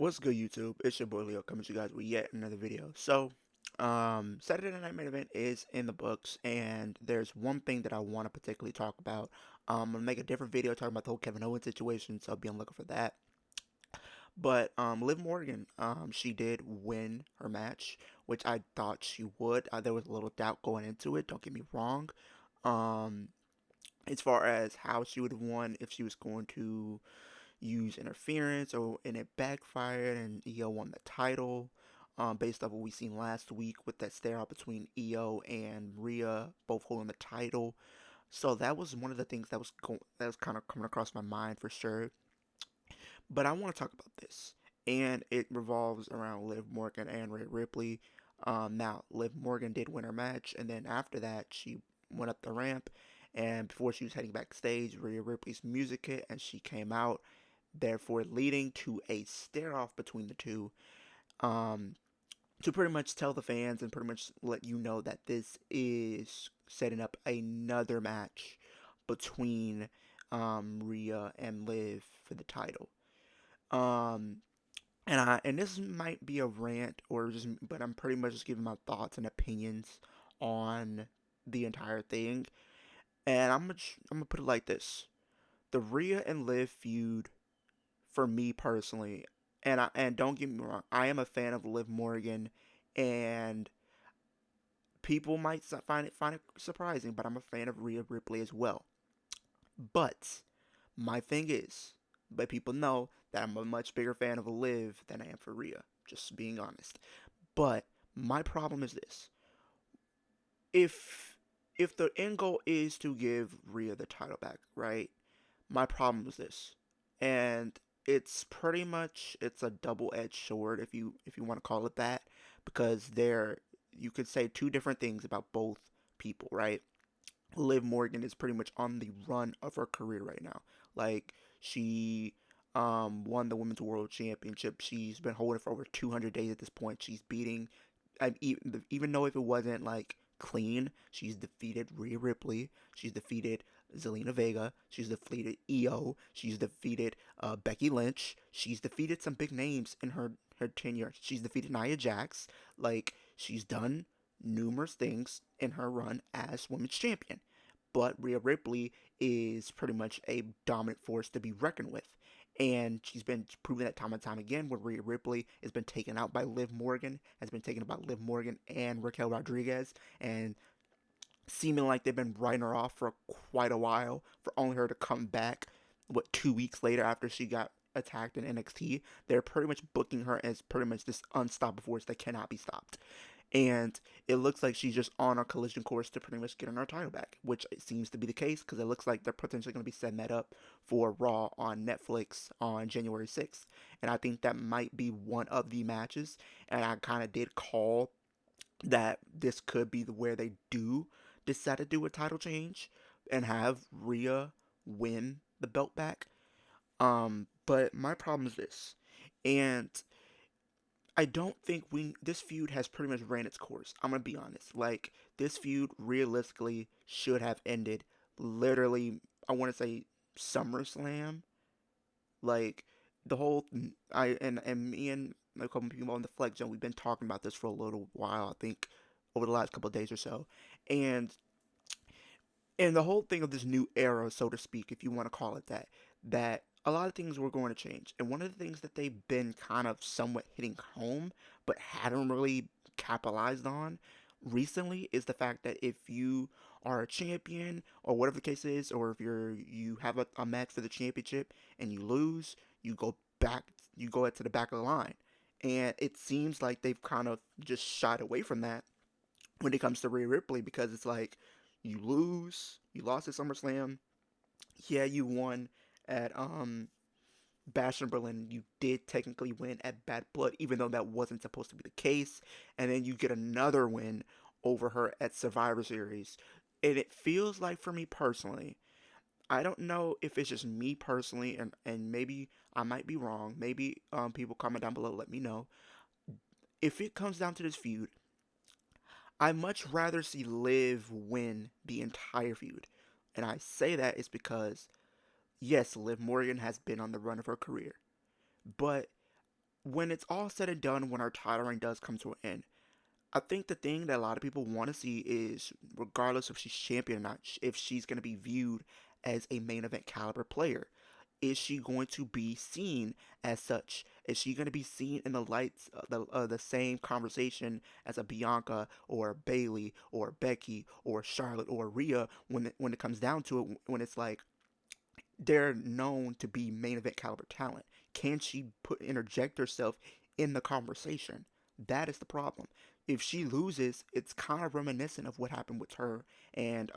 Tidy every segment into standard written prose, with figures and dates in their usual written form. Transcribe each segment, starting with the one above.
What's good, YouTube? It's your boy Leo coming to you guys with yet another video. Saturday Night Main Event is in the books, and there's one thing that I want to particularly talk about. I'm gonna make a different video talking about the whole Kevin Owens situation, so be on the lookout for that. But Liv Morgan, she did win her match, which I thought she would. There was a little doubt going into it. Don't get me wrong. Um, as far as how she would have won, if she was going to use interference or and it backfired and EO won the title. Based off what we seen last week with that stare out between EO and Rhea, both holding the title. So that was one of the things that was kind of coming across my mind for sure. But I want to talk about this, and it revolves around Liv Morgan and Rhea Ripley. Now Liv Morgan did win her match, and then after that she went up the ramp, and before she was heading backstage, Rhea Ripley's music hit, and she came out, therefore leading to a stare off between the two. Um, to pretty much tell the fans and pretty much let you know that this is setting up another match between Rhea and Liv for the title. Um, and this might be a rant or just, but I'm pretty much just giving my thoughts and opinions on the entire thing. And I'm gonna put it like this: the Rhea and Liv feud, for me personally, and don't get me wrong, I am a fan of Liv Morgan, and people might find it surprising, but I'm a fan of Rhea Ripley as well. But my thing is, but people know that I'm a much bigger fan of Liv than I am for Rhea. Just being honest. But my problem is this: if the end goal is to give Rhea the title back, right? My problem is this, and it's a double-edged sword if you want to call it that, because there you could say two different things about both people, right? Liv Morgan is pretty much on the run of her career right now. Like, she won the Women's World Championship. She's been holding it for over 200 days at this point. She's beating, even though if it wasn't like clean, she's defeated Rhea Ripley. She's defeated Zelina Vega. She's defeated EO. She's defeated Becky Lynch. She's defeated some big names in her tenure. She's defeated Nia Jax. Like, she's done numerous things in her run as women's champion. But Rhea Ripley is pretty much a dominant force to be reckoned with. And she's been proving that time and time again, where Rhea Ripley has been taken out by Liv Morgan, has been taken out by Liv Morgan and Raquel Rodriguez, and seeming like they've been writing her off for quite a while, for only her to come back, 2 weeks later after she got attacked in NXT. They're pretty much booking her as pretty much this unstoppable force that cannot be stopped. And it looks like she's just on a collision course to pretty much get her title back, which it seems to be the case, because it looks like they're potentially going to be setting that up for Raw on Netflix on January 6th. And I think that might be one of the matches. And I kind of did call that this could be where they do decide to do a title change and have Rhea win the belt back. But my problem is this, and I don't think this feud has pretty much ran its course. I'm gonna be honest. Like, this feud realistically should have ended literally, I want to say, SummerSlam. Like, the whole I and me and a couple people on the Flex Zone, we've been talking about this for a little while. I think over the last couple of days or so, and the whole thing of this new era, so to speak, if you want to call it that, that a lot of things were going to change. And one of the things that they've been kind of somewhat hitting home, but hadn't really capitalized on recently, is the fact that if you are a champion or whatever the case is, or if you have a match for the championship and you lose, you go to the back of the line. And it seems like they've kind of just shied away from that when it comes to Rhea Ripley, because it's like, you lost at SummerSlam. Yeah, you won at Bash in Berlin. You did technically win at Bad Blood, even though that wasn't supposed to be the case. And then you get another win over her at Survivor Series. And it feels like, for me personally, I don't know if it's just me personally, and maybe I might be wrong. Maybe people comment down below, let me know. If it comes down to this feud, I much rather see Liv win the entire feud. And I say that is because, yes, Liv Morgan has been on the run of her career. But when it's all said and done, when our title reign does come to an end, I think the thing that a lot of people want to see is, regardless if she's champion or not, if she's going to be viewed as a main event caliber player. Is she going to be seen as such? Is she going to be seen in the lights, the same conversation as a Bianca or a Bailey or a Becky or Charlotte or Rhea when it comes down to it? When it's like they're known to be main event caliber talent. Can she interject herself in the conversation? That is the problem. If she loses, it's kind of reminiscent of what happened with her and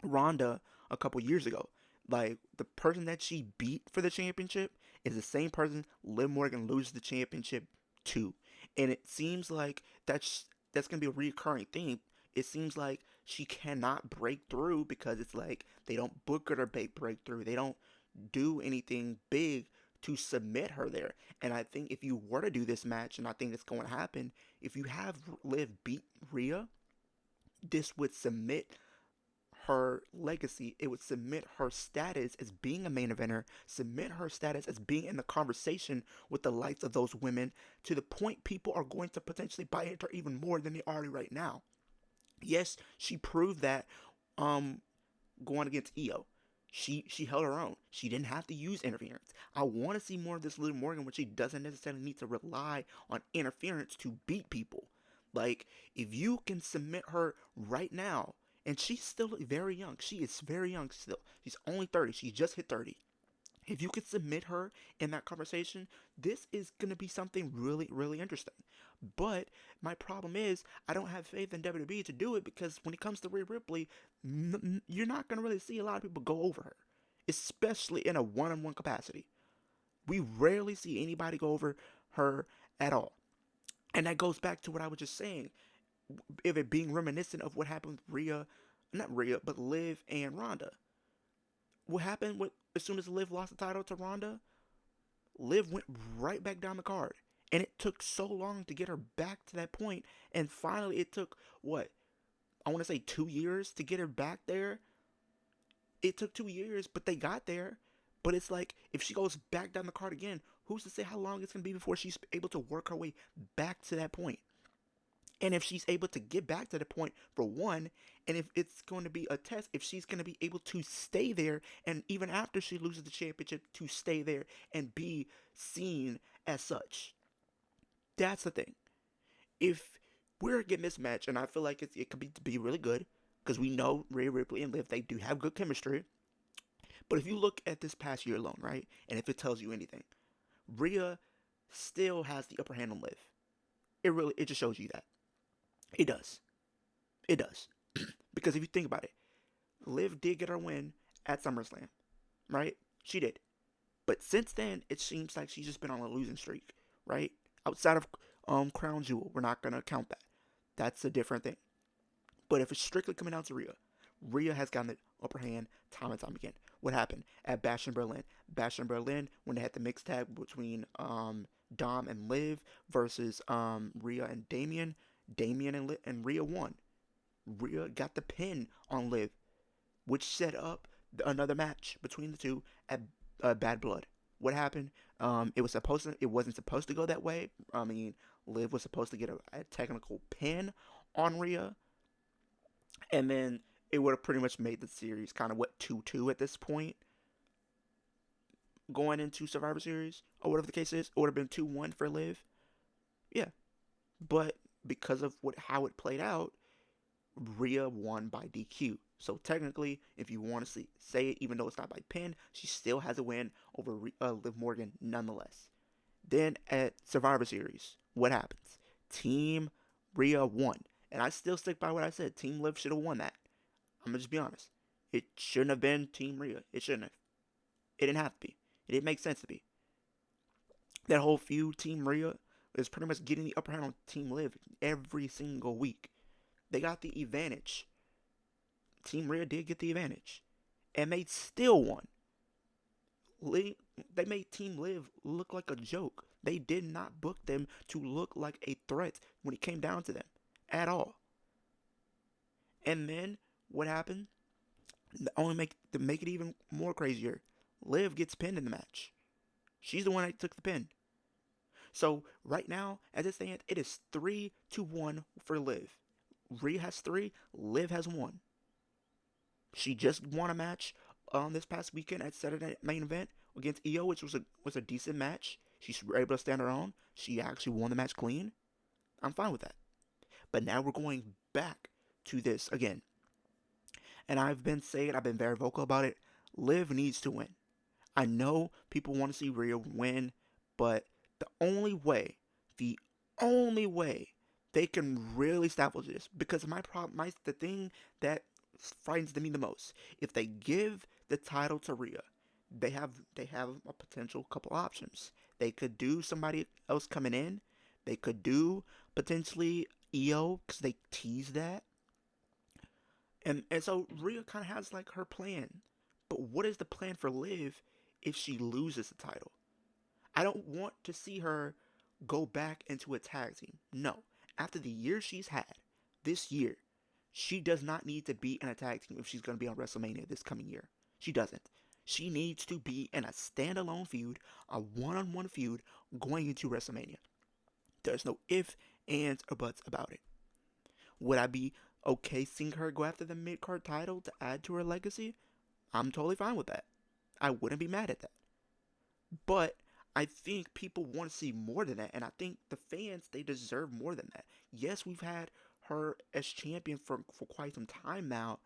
Ronda a couple years ago. Like the person that she beat for the championship is the same person Liv Morgan loses the championship to, and it seems like that's gonna be a recurring theme. It seems like she cannot break through because it's like they don't book her to break through. They don't do anything big to submit her there. And I think if you were to do this match, and I think it's going to happen, if you have Liv beat Rhea, this would submit her legacy. It would submit her status as being a main eventer, submit her status as being in the conversation with the likes of those women to the point people are going to potentially buy into her even more than they already right now. Yes, she proved that um going against Io. She held her own. She didn't have to use interference. I want to see more of this Liv Morgan when she doesn't necessarily need to rely on interference to beat people. Like, if you can submit her right now, and she's still very young. She is very young still. She's only 30. She just hit 30. If you could submit her in that conversation, this is going to be something really, really interesting. But my problem is, I don't have faith in WWE to do it because when it comes to Rhea Ripley, you're not going to really see a lot of people go over her, especially in a one on one capacity. We rarely see anybody go over her at all. And that goes back to what I was just saying. If it being reminiscent of what happened with Rhea, not Rhea, but Liv and Ronda. What happened with as soon as Liv lost the title to Ronda? Liv went right back down the card. And it took so long to get her back to that point. And finally, it took, what? I want to say 2 years to get her back there. It took 2 years, but they got there. But it's like, if she goes back down the card again, who's to say how long it's going to be before she's able to work her way back to that point? And if she's able to get back to the point, for one, and if it's going to be a test, if she's going to be able to stay there, and even after she loses the championship, to stay there and be seen as such. That's the thing. If we're getting this match, and I feel like it could be really good, because we know Rhea Ripley and Liv, they do have good chemistry. But if you look at this past year alone, right, and if it tells you anything, Rhea still has the upper hand on Liv. It just shows you that. It does. It does. Because if you think about it, Liv did get her win at SummerSlam, right? She did. But since then, it seems like she's just been on a losing streak, right? Outside of Crown Jewel, we're not gonna count that. That's a different thing. But if it's strictly coming down to Rhea, Rhea has gotten the upper hand time and time again. What happened at Bash in Berlin? Bash in Berlin, when they had the mixed tag between Dom and Liv versus Rhea and Damien. Damien and Rhea won. Rhea got the pin on Liv, which set up another match between the two at Bad Blood. What happened? It wasn't supposed to go that way. I mean, Liv was supposed to get a technical pin on Rhea, and then it would have pretty much made the series kind of what 2-2 at this point, going into Survivor Series or whatever the case is. It would have been 2-1 for Liv. Yeah, but because of how it played out, Rhea won by DQ. So technically, if you want to say it, even though it's not by pin, she still has a win over Liv Morgan nonetheless. Then at Survivor Series, what happens? Team Rhea won. And I still stick by what I said. Team Liv should have won that. I'm going to just be honest. It shouldn't have been Team Rhea. It shouldn't have. It didn't have to be. It didn't make sense to be. That whole feud, Team Rhea, is pretty much getting the upper hand on Team Liv every single week. They got the advantage. Team Rhea did get the advantage. And they still won. They made Team Liv look like a joke. They did not book them to look like a threat when it came down to them. At all. And then, what happened? To make it even more crazier, Liv gets pinned in the match. She's the one that took the pin. So right now, as it stands, it is 3-1 for Liv. Rhea has three, Liv has one. She just won a match this past weekend at Saturday Night Main Event against Io, which was a decent match. She's able to stand her own. She actually won the match clean. I'm fine with that. But now we're going back to this again. And I've been very vocal about it. Liv needs to win. I know people want to see Rhea win, but the only way, the only way they can really establish this, because the thing that frightens me the most, if they give the title to Rhea, they have a potential couple options. They could do somebody else coming in. They could do potentially Io because they tease that, and so Rhea kind of has like her plan. But what is the plan for Liv if she loses the title? I don't want to see her go back into a tag team. No. After the year she's had this year, she does not need to be in a tag team if she's going to be on WrestleMania this coming year. She doesn't. She needs to be in a standalone feud, a one-on-one feud going into WrestleMania. There's no ifs, ands, or buts about it. Would I be okay seeing her go after the mid-card title to add to her legacy? I'm totally fine with that. I wouldn't be mad at that. But I think people want to see more than that, and I think the fans, they deserve more than that. Yes, we've had her as champion for quite some time now,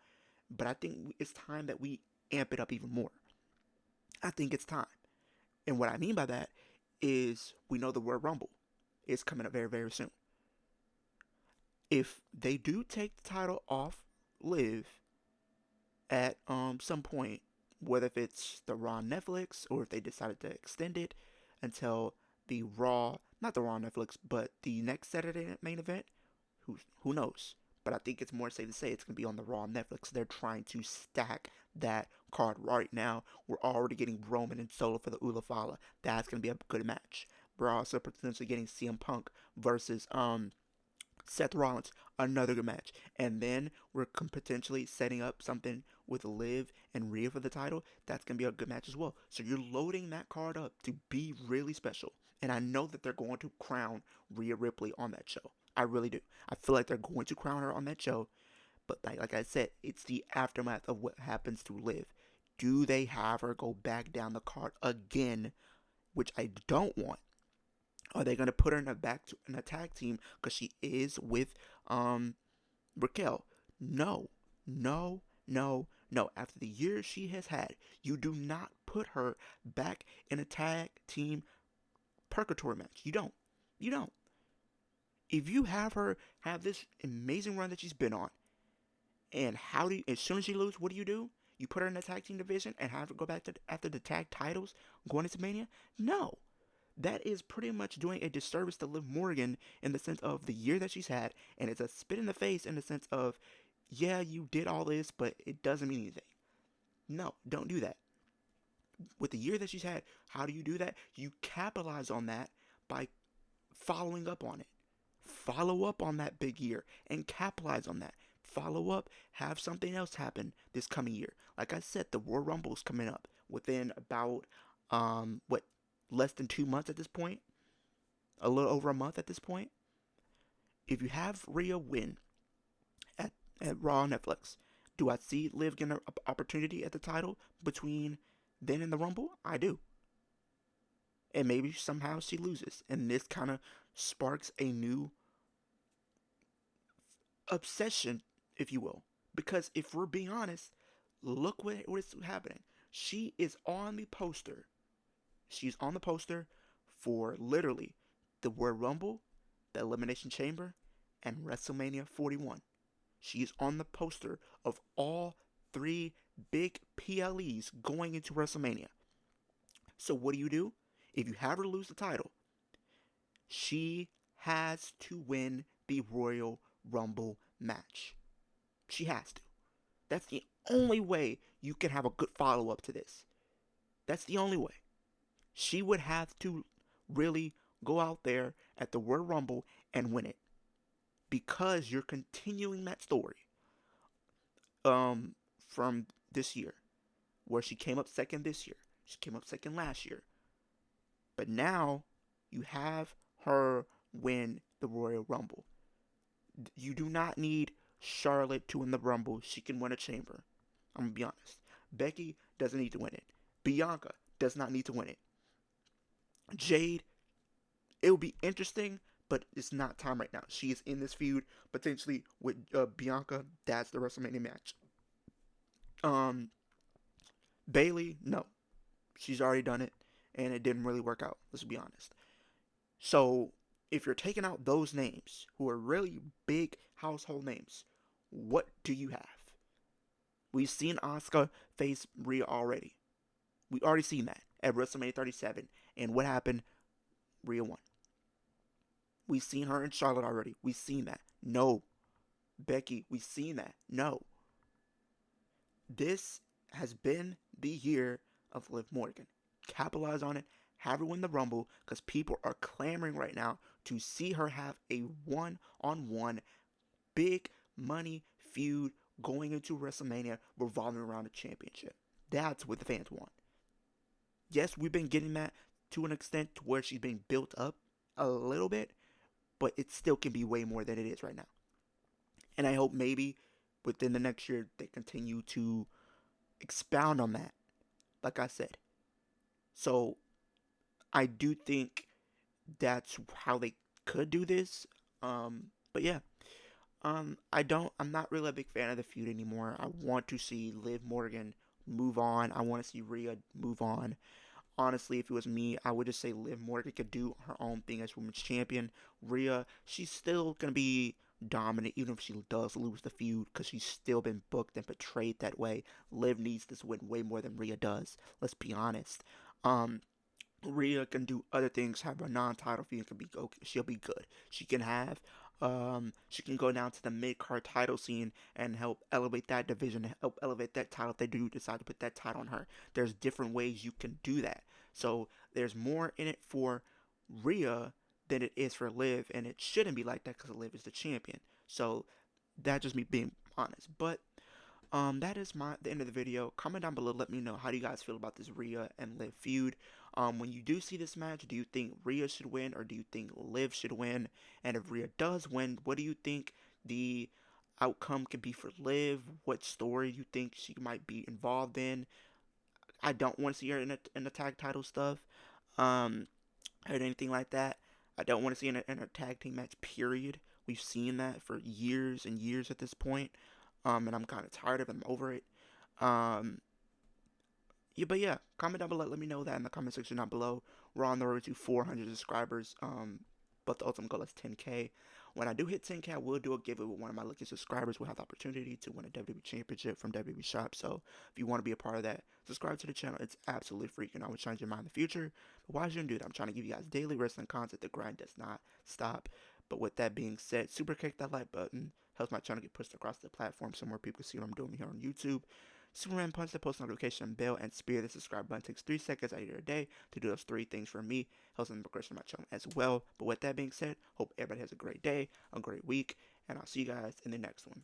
but I think it's time that we amp it up even more. I think it's time. And what I mean by that is we know the Royal Rumble is coming up very, very soon. If they do take the title off Liv at some point, whether if it's the Raw on Netflix or if they decided to extend it until the Raw, not the Raw on Netflix, but the next Saturday main event, who knows? But I think it's more safe to say it's going to be on the Raw on Netflix. They're trying to stack that card right now. We're already getting Roman and Solo for the Ula Fala. That's going to be a good match. We're also potentially getting CM Punk versus Seth Rollins, another good match. And then we're potentially setting up something with Liv and Rhea for the title. That's going to be a good match as well. So you're loading that card up to be really special. And I know that they're going to crown Rhea Ripley on that show. I really do. I feel like they're going to crown her on that show. But like I said, it's the aftermath of what happens to Liv. Do they have her go back down the card again, which I don't want? Are they gonna put her in a tag team because she is with Raquel? No, no, no, no. After the years she has had, you do not put her back in a tag team purgatory match. You don't. You don't. If you have her have this amazing run that she's been on, and as soon as she loses, what do? You put her in the tag team division and have her go back to after the tag titles going into Mania? No. That is pretty much doing a disservice to Liv Morgan in the sense of the year that she's had, and it's a spit in the face in the sense of, yeah, you did all this, but it doesn't mean anything. No, don't do that. With the year that she's had, how do you do that? You capitalize on that by following up on it. Follow up on that big year and capitalize on that. Follow up, have something else happen this coming year. Like I said, the Royal Rumble is coming up within about what, less than 2 months at this point, a little over a month at this point. If you have Rhea win at Raw on Netflix, do I see Liv getting an opportunity at the title between then and the Rumble? I do. And maybe somehow she loses, and this kind of sparks a new obsession, if you will. Because if we're being honest, look what is happening. She is on the poster. She's on the poster for literally the Royal Rumble, the Elimination Chamber, and WrestleMania 41. She is on the poster of all three big PLEs going into WrestleMania. So what do? If you have her lose the title, she has to win the Royal Rumble match. She has to. That's the only way you can have a good follow-up to this. That's the only way. She would have to really go out there at the Royal Rumble and win it. Because you're continuing that story from this year, where she came up second this year. She came up second last year. But now You have her win the Royal Rumble. You do not need Charlotte to win the Rumble. She can win a chamber. I'm going to be honest. Becky doesn't need to win it. Bianca does not need to win it. Jade, it will be interesting, but it's not time right now. She is in this feud potentially with Bianca. That's the WrestleMania match. Um, Bailey, no, she's already done it, and it didn't really work out. Let's be honest. So if you're taking out those names, who are really big household names, what do you have? We've seen Asuka face Rhea already. We already seen that at WrestleMania 37, and what happened? Rhea won. We've seen her in Charlotte already. We've seen that. No. Becky, we've seen that. No. This has been the year of Liv Morgan. Capitalize on it. Have her win the Rumble because people are clamoring right now to see her have a one-on-one big money feud going into WrestleMania revolving around a championship. That's what the fans want. Yes, we've been getting that to an extent to where she's being built up a little bit, but it still can be way more than it is right now. And I hope maybe within the next year they continue to expound on that, like I said. So I do think that's how they could do this. But yeah. I'm not really a big fan of the feud anymore. I want to see Liv Morgan move on. I want to see Rhea move on. Honestly, if it was me, I would just say Liv Morgan could do her own thing as women's champion. Rhea, she's still going to be dominant even if she does lose the feud because she's still been booked and portrayed that way. Liv needs this win way more than Rhea does. Let's be honest. Rhea can do other things, have a non-title feud, can be okay, she'll be good. She can go down to the mid-card title scene and help elevate that division, help elevate that title if they do decide to put that title on her. There's different ways you can do that. So there's more in it for Rhea than it is for Liv, and it shouldn't be like that because Liv is the champion. So that's just me being honest. But that is the end of the video. Comment down below, let me know how do you guys feel about this Rhea and Liv feud. When you do see this match, do you think Rhea should win or do you think Liv should win? And if Rhea does win, what do you think the outcome could be for Liv? What story you think she might be involved in? I don't want to see her in the tag title stuff, or anything like that. I don't want to see her in a tag team match, period. We've seen that for years and years at this point. And I'm kind of tired of it. I'm over it. Yeah, but yeah, comment down below. Let me know that in the comment section down below. We're on the road to 400 subscribers. But the ultimate goal is 10K. When I do hit 10K, I will do a giveaway with one of my lucky subscribers. Will have the opportunity to win a WWE Championship from WWE Shop. So if you want to be a part of that, subscribe to the channel. It's absolutely free. You can always change your mind in the future. But why shouldn't do that? I'm trying to give you guys daily wrestling content. The grind does not stop. But with that being said, super kick that like button. Helps my channel get pushed across the platform so more people can see what I'm doing here on YouTube. Superman punch the post notification bell and spear the subscribe button. Takes 3 seconds out of your day to do those 3 things for me. Helps in the progression of my channel as well. But with that being said, hope everybody has a great day, a great week, and I'll see you guys in the next one.